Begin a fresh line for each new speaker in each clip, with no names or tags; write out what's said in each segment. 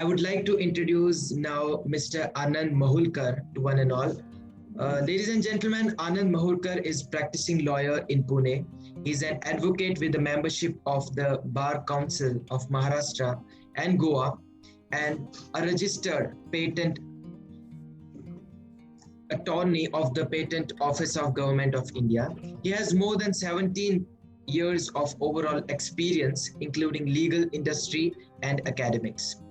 I would like to introduce now Mr. Anand Mahulkar to one and all. Ladies and gentlemen, Anand Mahulkar is practicing lawyer in Pune. He's an advocate with the membership of the Bar Council of Maharashtra and Goa and a registered patent attorney of the Patent Office of Government of India. He has more than 17 years of overall experience, including legal industry and academics.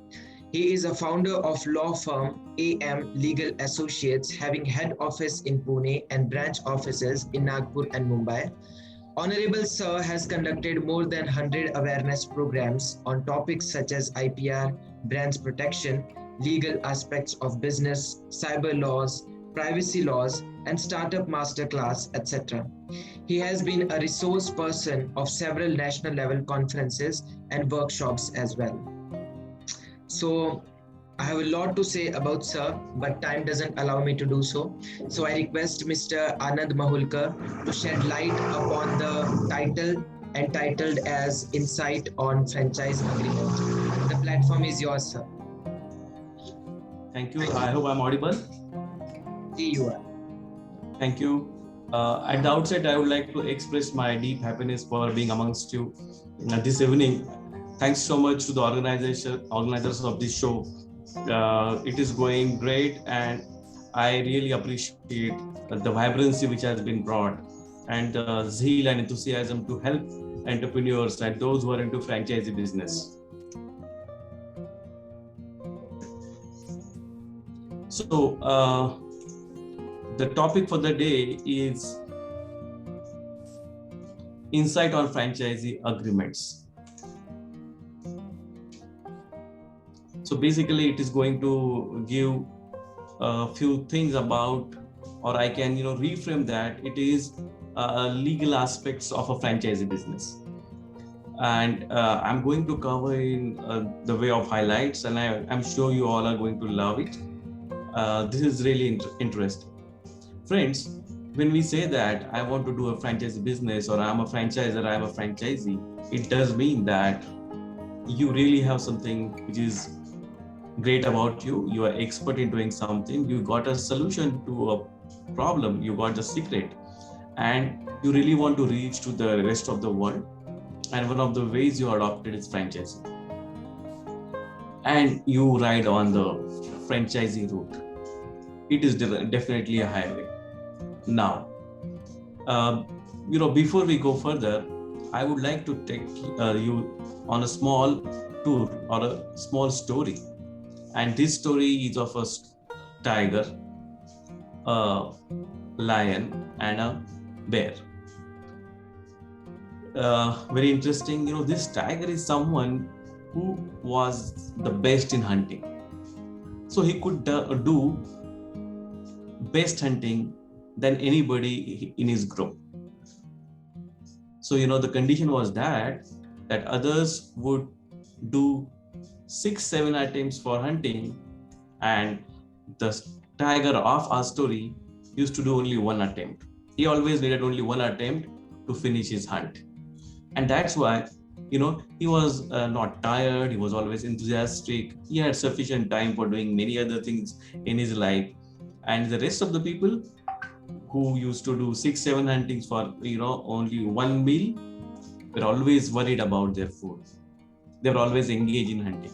He is a founder of law firm AM Legal Associates, having head office in Pune and branch offices in Nagpur and Mumbai. Honorable Sir has conducted more than 100 awareness programs on topics such as IPR, brands protection, legal aspects of business, cyber laws, privacy laws, and startup masterclass, etc. He has been a resource person of several national level conferences and workshops as well. So I have a lot to say about Sir, but time doesn't allow me to do so. So I request Mr. Anand Mahulkar to shed light upon the title entitled as Insight on Franchise Agreement. The platform is yours, sir.
Thank you. I hope I'm audible.
See you are.
Thank you. At the outset, I would like to express my deep happiness for being amongst you this evening. Thanks so much to the organizers of this show. It is going great, and I really appreciate the vibrancy which has been brought, and the zeal and enthusiasm to help entrepreneurs and those who are into franchisee business. So, the topic for the day is insight on franchisee agreements. So basically, it is going to give a few things about, or I can reframe that it is legal aspects of a franchisee business, and I'm going to cover in the way of highlights, and I'm sure you all are going to love it. This is really interesting. Friends, when we say that I want to do a franchisee business, or I'm a franchisor, I'm a franchisee, it does mean that you really have something which is great about you. You are expert in doing something. You got a solution to a problem. You got the secret, and you really want to reach to the rest of the world. And one of the ways you adopted is franchising. And you ride on the franchising route. It is definitely a highway. Now, before we go further, I would like to take you on a small tour or a small story. And this story is of a tiger, a lion, and a bear. Very interesting. This tiger is someone who was the best in hunting. So he could do best hunting than anybody in his group. So, the condition was that others would do 6-7 attempts for hunting, and the tiger of our story used to do only one attempt. He always needed only one attempt to finish his hunt. And that's why, he was not tired. He was always enthusiastic. He had sufficient time for doing many other things in his life. And the rest of the people who used to do 6-7 huntings for, only one meal, were always worried about their food. They were always engaged in hunting.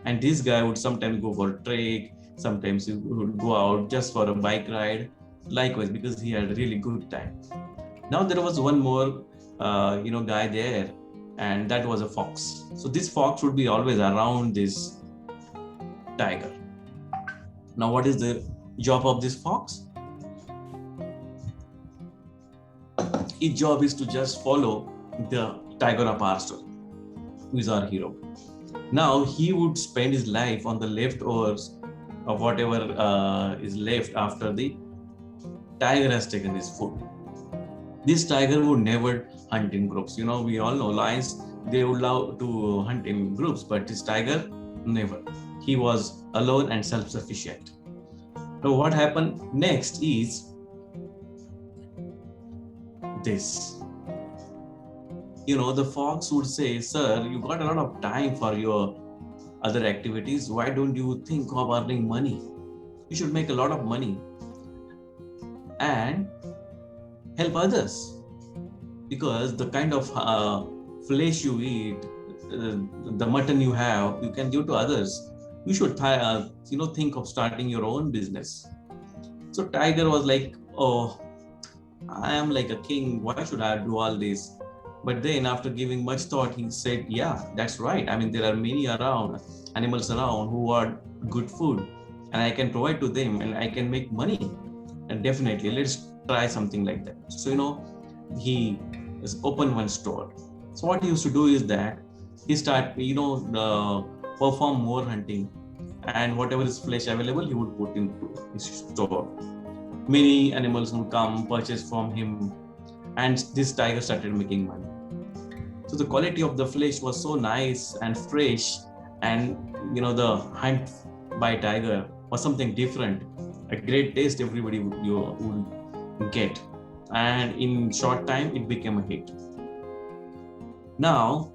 And this guy would sometimes go for a trek, sometimes he would go out just for a bike ride, likewise, because he had a really good time. Now there was one more, guy there, and that was a fox. So this fox would be always around this tiger. Now, what is the job of this fox? His job is to just follow the tiger of our story, who is our hero. Now, he would spend his life on the leftovers of whatever is left after the tiger has taken his food. This tiger would never hunt in groups. We all know lions, they would love to hunt in groups, but this tiger, never. He was alone and self-sufficient. Now, what happened next is this. The fox would say, "Sir, you got a lot of time for your other activities, why don't you think of earning money? You should make a lot of money and help others, because the kind of flesh you eat, the mutton you have, you can give to others. You should think of starting your own business. So Tiger was like, oh, I am like a king, why should I do all this? But then after giving much thought, he said, yeah, that's right. I mean, there are many animals around who want good food, and I can provide to them and I can make money. And definitely, let's try something like that. So, he has opened one store. So what he used to do is that he start, perform more hunting, and whatever is flesh available, he would put into his store. Many animals would come, purchase from him, and this tiger started making money. So the quality of the flesh was so nice and fresh, and the hunt by tiger was something different, a great taste everybody would get, and in short time it became a hit. Now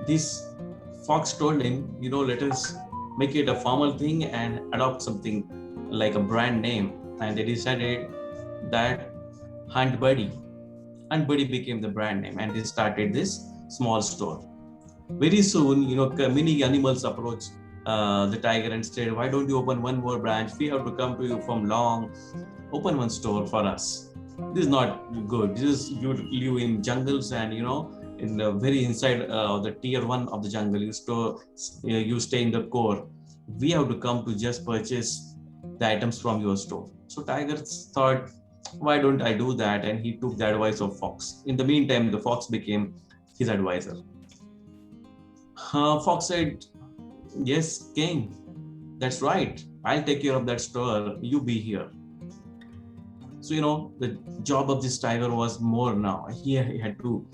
this fox told him, let us make it a formal thing and adopt something like a brand name, and they decided that Hunt Buddy became the brand name, and they started this small store. Very soon, many animals approached the tiger and said, why don't you open one more branch? We have to come to you from long. Open one store for us. This is not good. This is, you live in jungles, and in the very inside the tier 1 of the jungle, you stay in the core. We have to come to just purchase the items from your store. So tiger thought, why don't I do that? And he took the advice of fox. In the meantime, the fox became his advisor. Fox said, yes, king, that's right. I'll take care of that store. You be here. So, the job of this tiger was more now. He had to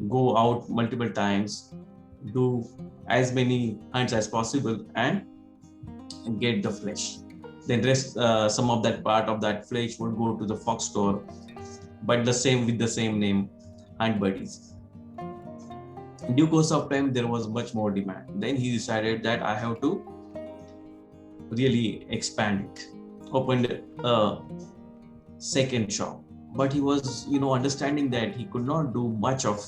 go out multiple times, do as many hunts as possible, and get the flesh. Then rest, some of that part of that flesh would go to the fox store, but the same with the same name, Hunt Buddies. In due course of time, there was much more demand. Then he decided that I have to really expand it. Opened a second shop, but he was, understanding that he could not do much of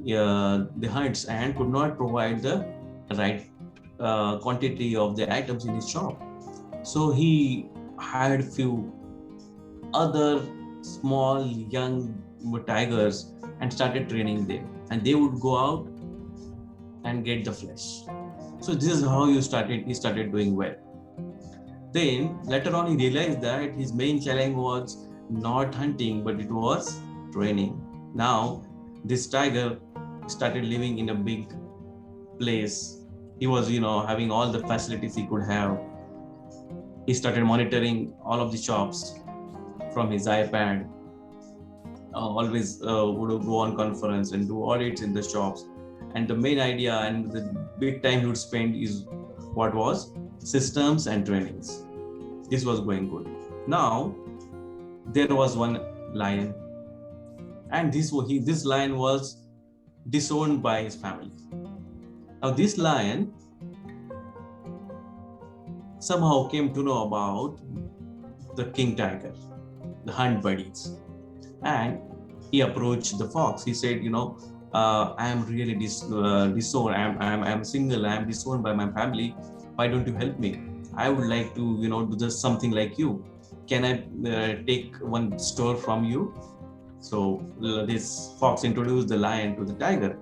the hunts and could not provide the right quantity of the items in his shop. So he hired few other small young tigers and started training them, and they would go out and get the flesh. So this is how he started doing well. Then later on he realized that his main challenge was not hunting, but it was training. Now this tiger started living in a big place. He was, having all the facilities he could have. He started monitoring all of the shops from his iPad. Always would go on conference and do audits in the shops. And the main idea and the big time he would spend is what was systems and trainings. This was going good. Now there was one lion, and this lion was disowned by his family. Now this lion somehow came to know about the king tiger, the Hunt Buddies, and he approached the fox. He said, I am really disowned. I am single. I am disowned by my family. Why don't you help me? I would like to, do just something like you. Can I take one store from you? So this fox introduced the lion to the tiger.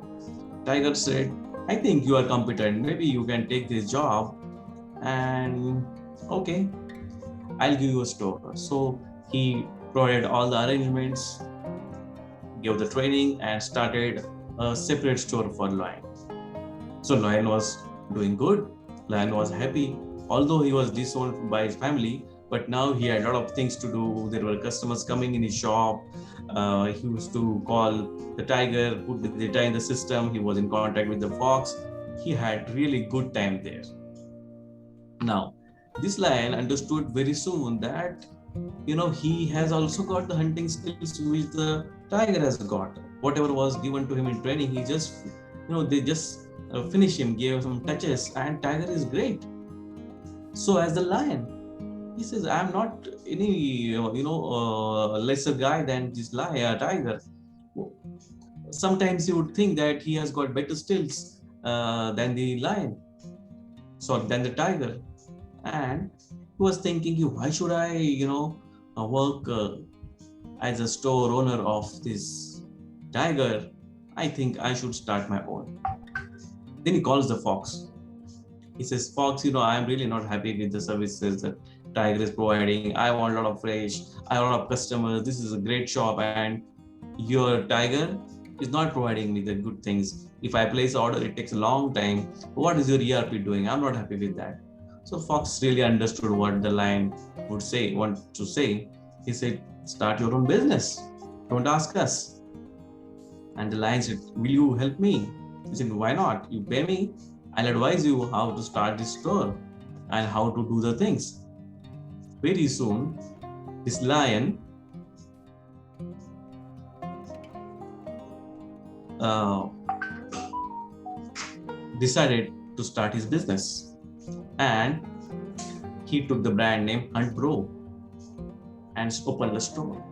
Tiger said, I think you are competent. Maybe you can take this job. And okay, I'll give you a store. So he provided all the arrangements, gave the training, and started a separate store for lion. So lion was doing good. Lion was happy, although he was disowned by his family. But now he had a lot of things to do. There were customers coming in his shop. He used to call the tiger, put the data in the system. He was in contact with the fox. He had really good time there. Now, this lion understood very soon that, he has also got the hunting skills which the tiger has got. Whatever was given to him in training, he just, they just finish him, gave some touches, and tiger is great. So as the lion, he says, I'm not any lesser guy than this lion tiger. Sometimes you would think that he has got better skills than the lion, so than the tiger. And he was thinking, why should I work as a store owner of this tiger? I think I should start my own. Then he calls the fox. He says, Fox, I am really not happy with the services that Tiger is providing. I want a lot of fresh, I want a lot of customers. This is a great shop, and your Tiger is not providing me the good things. If I place an order, it takes a long time. What is your ERP doing? I'm not happy with that. So Fox really understood what the lion want to say. He said, start your own business. Don't ask us. And the lion said, will you help me? He said, why not? You pay me. I'll advise you how to start this store and how to do the things. Very soon, this lion decided to start his business, and he took the brand name Hunt Bro and opened a store.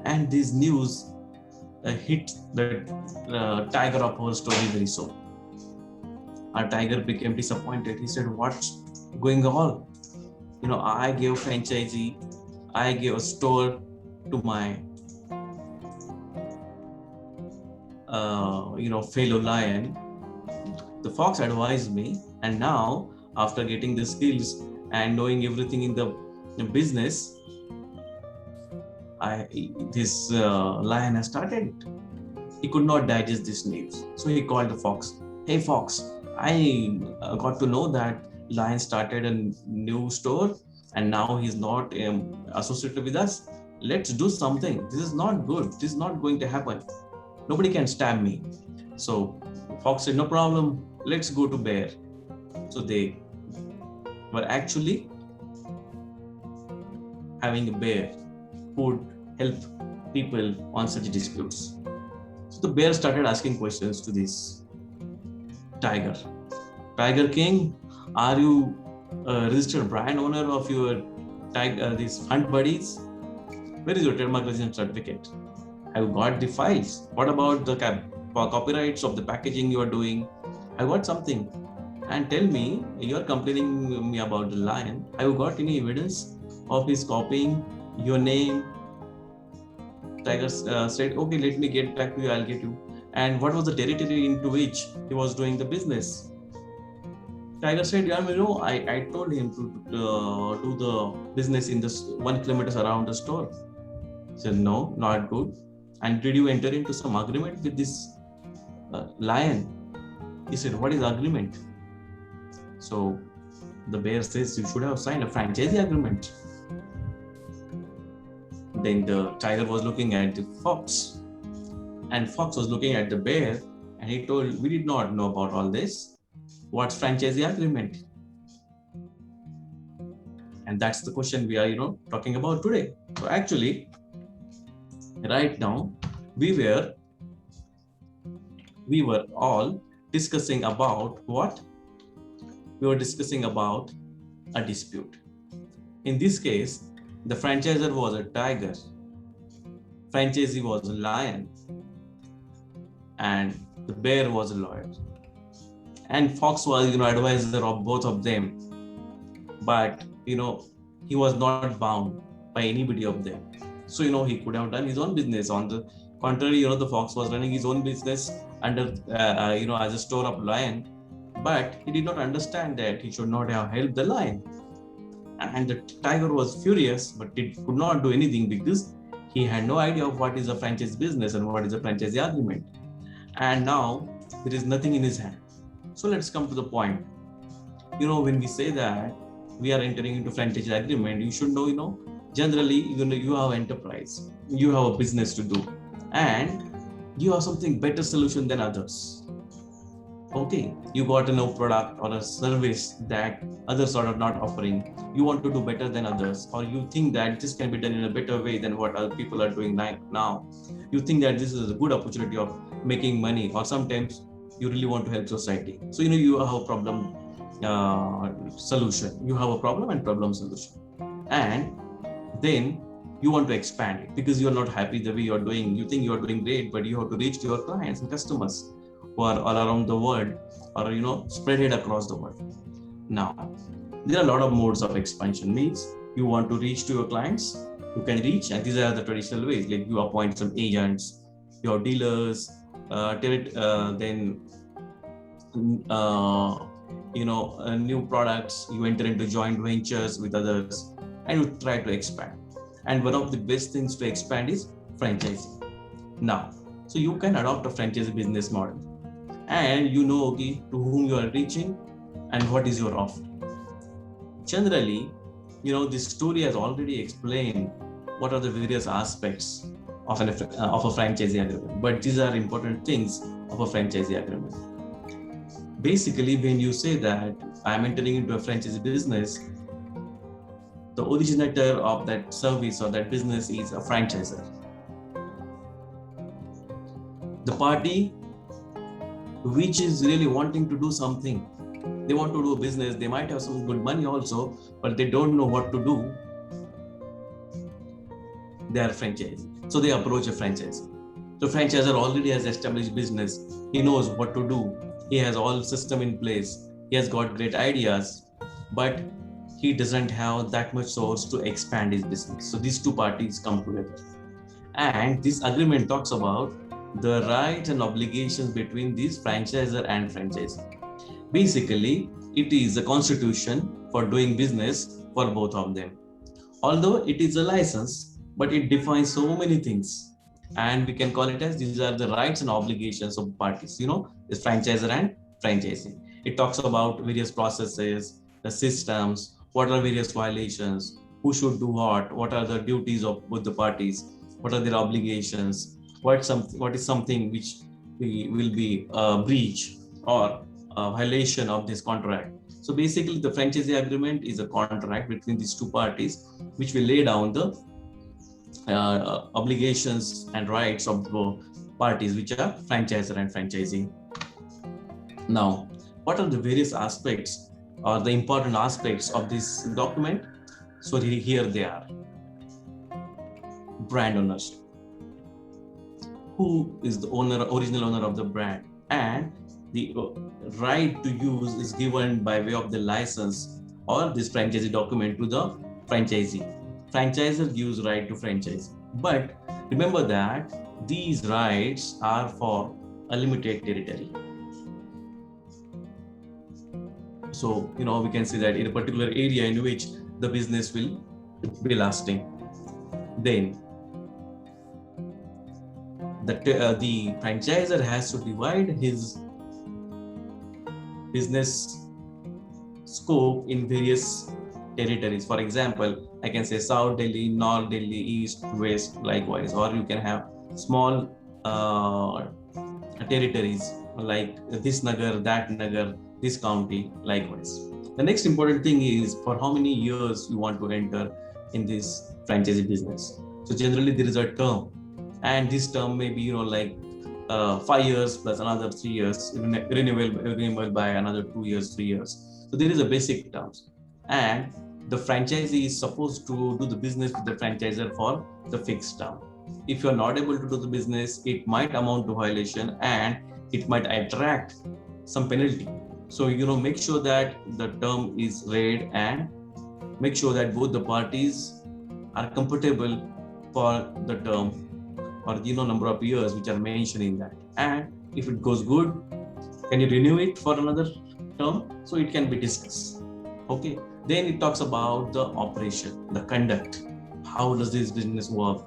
And this news hit the tiger of our story very soon. Our tiger became disappointed. He said, what's going on? I gave franchisee, I gave a store to my fellow lion. The fox advised me, and now after getting the skills and knowing everything in the business, this lion has started. He could not digest this news, so he called the fox. Hey fox, I got to know that lion started a new store and now he's not associated with us. Let's do something. This is not good. This is not going to happen. Nobody can stab me. So fox said, no problem. Let's go to bear. So they were actually having a bear who would help people on such disputes. So the bear started asking questions to this tiger. Tiger King, are you a registered brand owner of your these hunt buddies? Where is your trademark registration certificate? Have you got the files? What about the copyrights of the packaging you are doing? I got something. And tell me, you are complaining me about the lion. Have you got any evidence of his copying your name? Tiger said, okay, let me get back to you. I'll get you. And what was the territory into which he was doing the business? Tiger said, I told him to do the business in this 1 kilometer around the store. He said, no, not good. And did you enter into some agreement with this lion? He said, what is agreement? So the bear says, you should have signed a franchisee agreement. Then the tiger was looking at the fox, and fox was looking at the bear, and he told, we did not know about all this. What's franchisee agreement? And that's the question we are, talking about today. So actually, right now, we were all discussing about what? We were discussing about a dispute. In this case, the franchisor was a tiger, franchisee was a lion, and the bear was a lawyer. And fox was, advisor of both of them. But, he was not bound by anybody of them. So, he could have done his own business. On the contrary, the fox was running his own business under, as a store of lion. But he did not understand that he should not have helped the lion. And the tiger was furious, but it could not do anything because he had no idea of what is a franchise business and what is a franchisee agreement. And now there is nothing in his hand. So let's come to the point. When we say that we are entering into franchise agreement, you should know, generally, you have enterprise, you have a business to do, and you have something better solution than others. Okay, you got a new product or a service that others are not offering. You want to do better than others, or you think that this can be done in a better way than what other people are doing right now. You think that this is a good opportunity of making money, or sometimes you really want to help society. So you have a problem solution. You have a problem and problem solution, and then you want to expand it because you are not happy the way you are doing. You think you are doing great, but you have to reach to your clients and customers who are all around the world, or spread it across the world. Now, there are a lot of modes of expansion. Means you want to reach to your clients, you can reach, and these are the traditional ways. Like you appoint some agents, your dealers, then new products. You enter into joint ventures with others, and you try to expand. And one of the best things to expand is franchising. Now, so you can adopt a franchise business model, and okay, to whom you are reaching and what is your offer. Generally, this story has already explained what are the various aspects of a franchisee agreement, but these are important things of a franchisee agreement. Basically, when you say that I'm entering into a franchise business, the originator of that service or that business is a franchisor. The party which is really wanting to do something, they want to do a business, they might have some good money also, but they don't know what to do. They are franchisee, so they approach a franchisee. The franchisor already has established business, he knows what to do, he has all system in place, he has got great ideas, but he doesn't have that much source to expand his business. So these two parties come together, and this agreement talks about the rights and obligations between this franchisor and franchisee. Basically, it is a constitution for doing business for both of them. Although it is a license, but it defines so many things, and we can call it as these are the rights and obligations of parties, the franchisor and franchisee. It talks about various processes, the systems, what are various violations, who should do what are the duties of both the parties, what are their obligations, what is something which will be a breach or a violation of this contract. So basically, the franchisee agreement is a contract between these two parties, which will lay down the obligations and rights of the parties, which are franchisor and franchisee. Now, what are the various aspects or the important aspects of this document? So here they are. Brand ownership. Who is the original owner of the brand? And the right to use is given by way of the license or this franchisee document to the franchisee. Franchisor gives right to franchise. But remember that these rights are for a limited territory. So, we can see that in a particular area in which the business will be lasting. Then, the franchisor has to divide his business scope in various territories. For example, I can say South Delhi, North Delhi, East, West, likewise. Or you can have small territories like this Nagar, that Nagar, this county, likewise. The next important thing is for how many years you want to enter in this franchisee business. So generally there is a term, and this term may be 5 years plus another 3 years, renewable by another 2 years, 3 years. So there is a basic terms, and the franchisee is supposed to do the business with the franchisor for the fixed term. If you are not able to do the business, it might amount to violation and it might attract some penalty. So make sure that the term is read and make sure that both the parties are comfortable for the term or number of years which are mentioned in that. And if it goes good, can you renew it for another term? So it can be discussed. Okay. Then it talks about the operation, the conduct. How does this business work?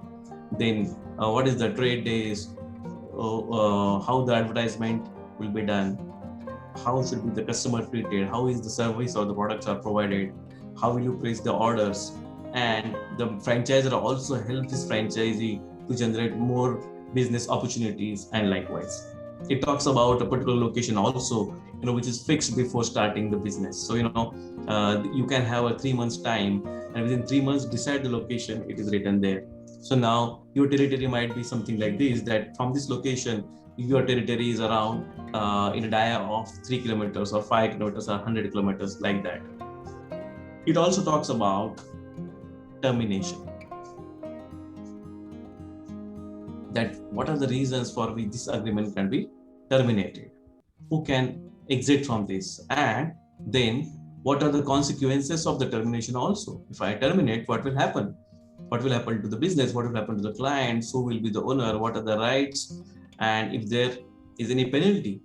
Then what is the trade days? How the advertisement will be done? How should be the customer treated? How is the service or the products are provided? How will you place the orders? And the franchisor also helps this franchisee to generate more business opportunities and likewise. It talks about a particular location also, which is fixed before starting the business. So, you can have a 3 months time and within 3 months decide the location, it is written there. So now your territory might be something like this, that from this location, your territory is around in a dia of 3 kilometers or 5 kilometers or 100 kilometers, like that. It also talks about termination. That what are the reasons for which this agreement can be terminated? Who can exit from this? And then what are the consequences of the termination also? If I terminate, what will happen? What will happen to the business? What will happen to the clients? Who will be the owner? What are the rights? And if there is any penalty.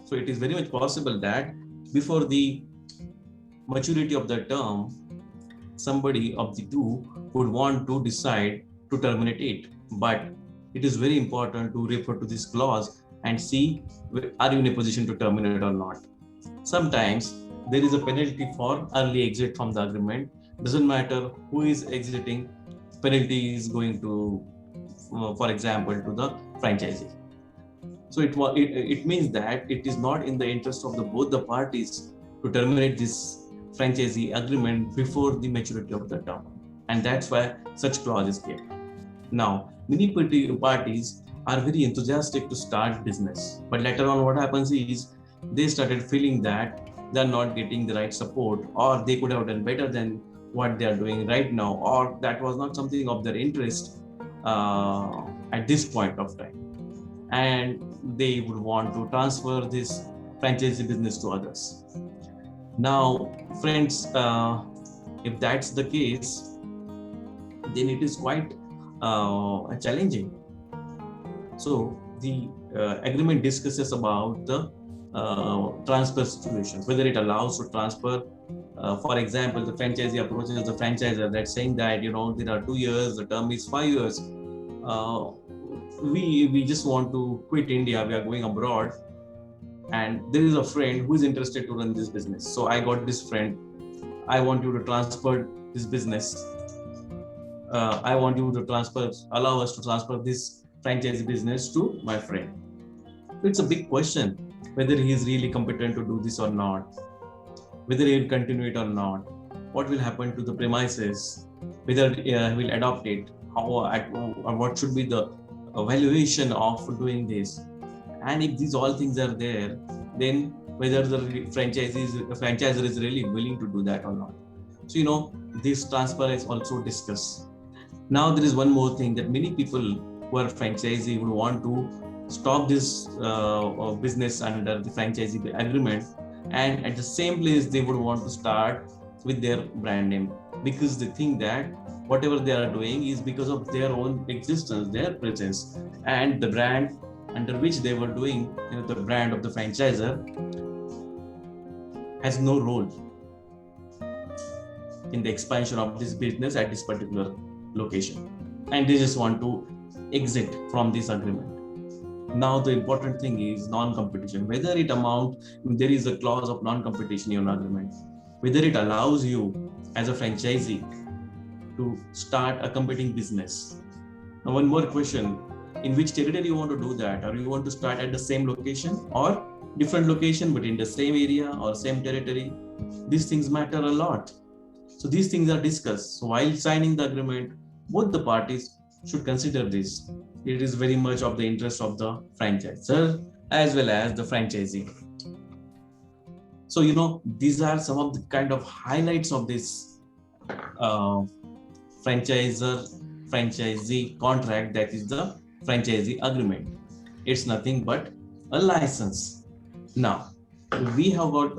So it is very much possible that before the maturity of the term, somebody of the two would want to decide to terminate it. But it is very important to refer to this clause and see, are you in a position to terminate or not? Sometimes there is a penalty for early exit from the agreement. Doesn't matter who is exiting, penalty is going to, for example, to the franchisee. So it means that it is not in the interest of both the parties to terminate this franchisee agreement before the maturity of the term, and that's why such clause is kept. Now, many parties are very enthusiastic to start business, but later on what happens is they started feeling that they're not getting the right support, or they could have done better than what they are doing right now, or that was not something of their interest at this point of time, and they would want to transfer this franchisee business to others. Now, friends, if that's the case, then it is quite challenging. So the agreement discusses about the transfer situations, whether it allows to transfer. For example, the franchisee approaches the franchisor that's saying that, there are 2 years, the term is 5 years. We just want to quit India, we are going abroad, and there is a friend who is interested to run this business. So I got this friend, I want you to transfer this business. I want you to allow us to transfer this franchise business to my friend. It's a big question whether he is really competent to do this or not, whether he will continue it or not, what will happen to the premises, whether he will adopt it, what should be the valuation of doing this. And if these all things are there, then whether the franchisor is really willing to do that or not. So, this transfer is also discussed. Now, there is one more thing that many people who are franchisee would want to stop this business under the franchisee agreement, and at the same place they would want to start with their brand name, because they think that whatever they are doing is because of their own existence, their presence, and the brand under which they were doing, the brand of the franchisor has no role in the expansion of this business at this particular location, and they just want to exit from this agreement. Now, the important thing is non-competition. Whether there is a clause of non-competition in your agreement, whether it allows you as a franchisee to start a competing business. Now, one more question: in which territory you want to do that? Or you want to start at the same location or different location but in the same area or same territory? These things matter a lot. So these things are discussed. So while signing the agreement, both the parties should consider this. It is very much of the interest of the franchisor as well as the franchisee. So, these are some of the kind of highlights of this franchisor-franchisee contract, that is the franchisee agreement. It's nothing but a license. Now, we have got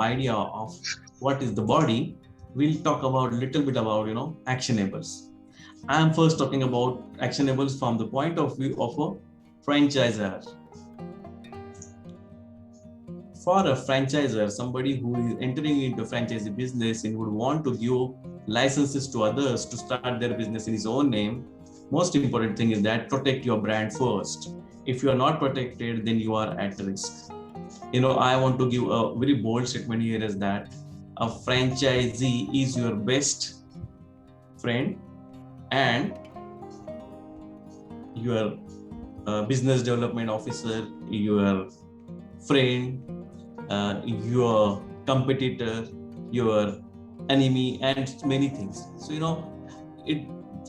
idea of what is the body. We'll talk about a little bit about actionables. I'm first talking about actionables from the point of view of a franchisor. For a franchisor, somebody who is entering into franchisee business and would want to give licenses to others to start their business in his own name, most important thing is that protect your brand first. If you are not protected, then you are at risk. I want to give a very bold statement here, is that a franchisee is your best friend, and your business development officer, your friend, your competitor, your enemy, and many things. So,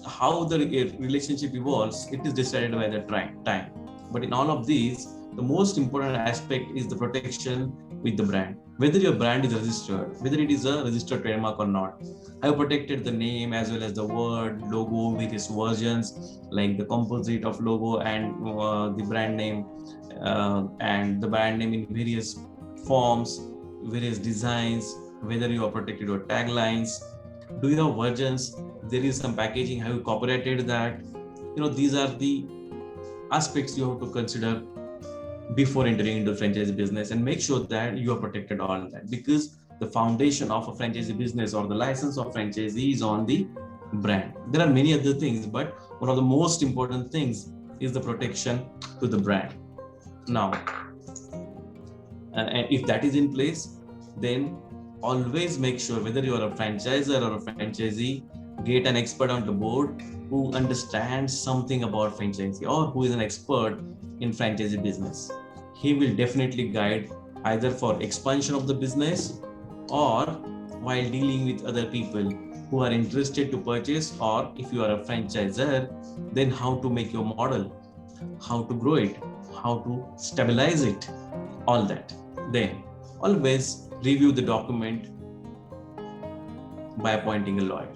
how the relationship evolves, it is decided by the time. But in all of these, the most important aspect is the protection with the brand. Whether your brand is registered, whether it is a registered trademark or not, have protected the name as well as the word, logo, various versions like the composite of logo and the brand name, and the brand name in various forms, various designs, whether you have protected your taglines, do you have versions, there is some packaging, have you copyrighted that? These are the aspects you have to consider before entering into franchise business, and make sure that you are protected all that, because the foundation of a franchise business or the license of franchisee is on the brand. There are many other things, but one of the most important things is the protection to the brand. Now, and if that is in place, then always make sure, whether you are a franchisor or a franchisee, get an expert on the board who understands something about franchisee or who is an expert in franchisee business. He will definitely guide either for expansion of the business or while dealing with other people who are interested to purchase, or if you are a franchisor, then how to make your model, how to grow it, how to stabilize it, all that. Then always review the document by appointing a lawyer.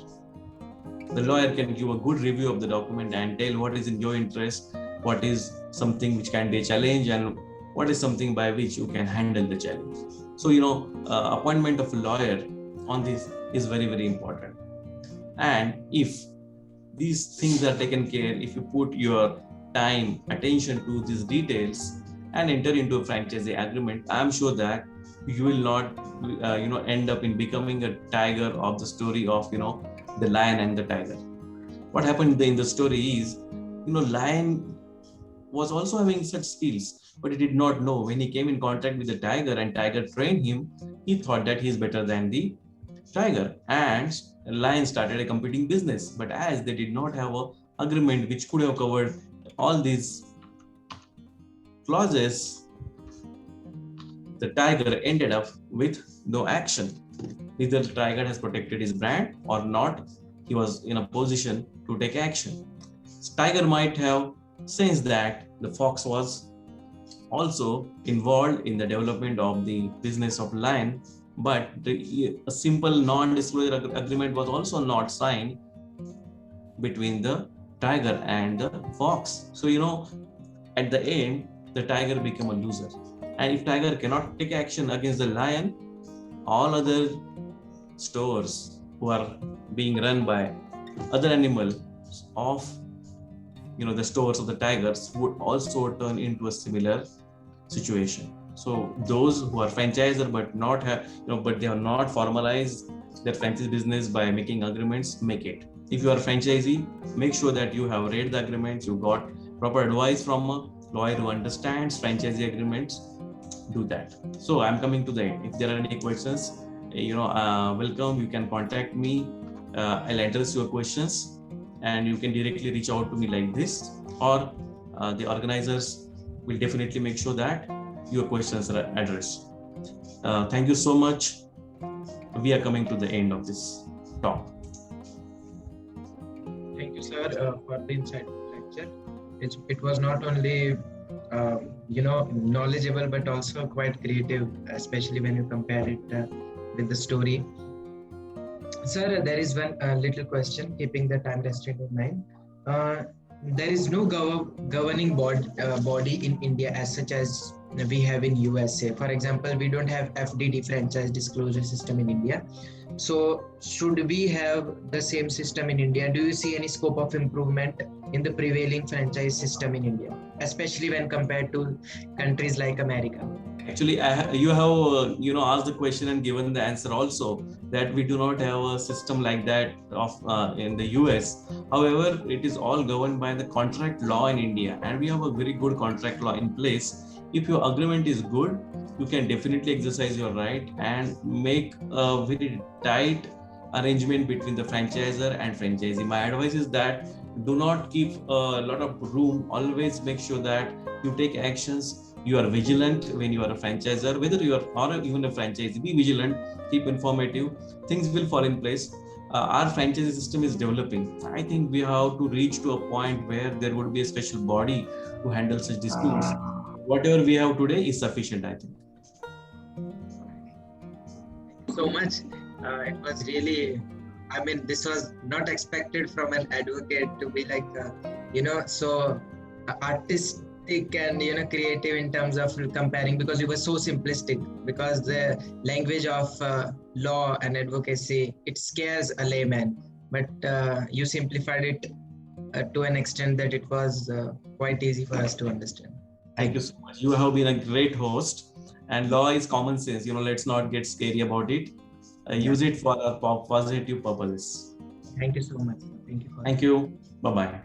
The lawyer can give a good review of the document and tell what is in your interest, what is something which can be a challenge, and what is something by which you can handle the challenge. So, appointment of a lawyer on this is very, very important. And if these things are taken care, if you put your time, attention to these details and enter into a franchisee agreement, I'm sure that you will not, end up in becoming a tiger of the story of, the lion and the tiger. What happened in the story is, lion was also having such skills, but he did not know. When he came in contact with the tiger and tiger trained him, he thought that he is better than the tiger, and lion started a competing business. But as they did not have an agreement which could have covered all these clauses, the tiger ended up with no action. Either the tiger has protected his brand or not, he was in a position to take action. Tiger might have sensed that the fox was also involved in the development of the business of lion, but a simple non-disclosure agreement was also not signed between the tiger and the fox. So, at the end, the tiger became a loser. And if tiger cannot take action against the lion, all other stores who are being run by other animals of the stores of the tigers would also turn into a similar situation. So those who are franchisor but not have but they have not formalized their franchise business by making agreements, make it. If you are a franchisee, make sure that you have read the agreements, you got proper advice from a lawyer who understands franchisee agreements. Do that. So I'm coming to the end. If there are any questions, welcome. You can contact me. I'll address your questions, and you can directly reach out to me like this, or the organizers will definitely make sure that your questions are addressed. Thank you so much. We are coming to the end of this talk.
Thank you, sir, for the insightful lecture. It was not only knowledgeable, but also quite creative, especially when you compare it with the story. Sir, there is one little question, keeping the time restraint in mind. There is no governing body in India as such as we have in USA. For example, we don't have FDD, franchise disclosure system, in India. So should we have the same system in India? Do you see any scope of improvement in the prevailing franchise system in India, especially when compared to countries like America?
Actually, you have asked the question and given the answer also, that we do not have a system like that of in the US. However, it is all governed by the contract law in India, and we have a very good contract law in place. If your agreement is good, you can definitely exercise your right and make a very tight arrangement between the franchisor and franchisee. My advice is that do not keep a lot of room. Always make sure that you take actions. You are vigilant when you are a franchisor, whether you are or even a franchisee. Be vigilant, keep informative. Things will fall in place. our franchise system is developing. I think we have to reach to a point where there would be a special body to handle such disputes. Whatever we have today is sufficient, I think.
So much. It was really, I mean, this was not expected from an advocate to be like, so artistic and, creative in terms of comparing, because you were so simplistic, because the language of law and advocacy, it scares a layman. But you simplified it to an extent that it was quite easy for us to understand.
Thank you so much. You have been a great host. And law is common sense. Let's not get scary about it. Use it for positive purposes.
Thank you so much. Thank you.
Thank you. Bye-bye.